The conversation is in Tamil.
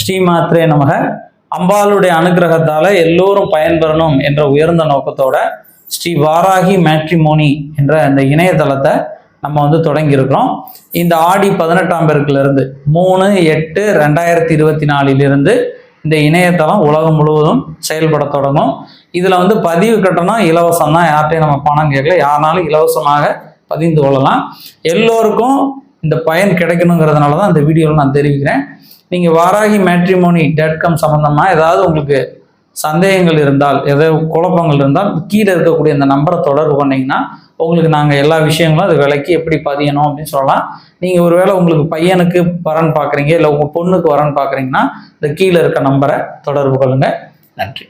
ஸ்ரீமாத்ரே நமக. அம்பாளுடைய அனுகிரகத்தால எல்லோரும் பயன்பெறணும் என்ற உயர்ந்த நோக்கத்தோட ஸ்ரீ வாராகி மேட்ரிமோனி என்ற அந்த இணையதளத்தை நம்ம தொடங்கியிருக்கிறோம். இந்த ஆடி 18ஆம் பெருக்கிலிருந்து 3/8/2024 இந்த இணையதளம் உலகம் முழுவதும் செயல்பட தொடங்கும். இதில் பதிவு கட்டணம் இலவசம் தான். யார்கிட்டையும் நம்ம பணம் கேட்கல. யாருனாலும் இலவசமாக பதிந்து கொள்ளலாம். எல்லோருக்கும் இந்த பயன் கிடைக்கணுங்கிறதுனால தான் இந்த வீடியோவில் நான் தெரிவிக்கிறேன். நீங்கள் வாராகி மேட்ரிமோனி.com சம்மந்தமாக ஏதாவது உங்களுக்கு சந்தேகங்கள் இருந்தால், ஏதாவது குழப்பங்கள் இருந்தால் கீழே இருக்கக்கூடிய இந்த நம்பரை தொடர்பு பண்ணிங்கன்னா உங்களுக்கு நாங்கள் எல்லா விஷயங்களும் அது விலைக்கு எப்படி பதியணும் அப்படின்னு சொல்லலாம். நீங்கள் ஒருவேளை உங்களுக்கு பையனுக்கு வரன் பார்க்குறீங்க, இல்லை உங்கள் பொண்ணுக்கு வரன் பார்க்குறீங்கன்னா இந்த கீழே இருக்க நம்பரை தொடர்பு கொள்ளுங்கள். நன்றி.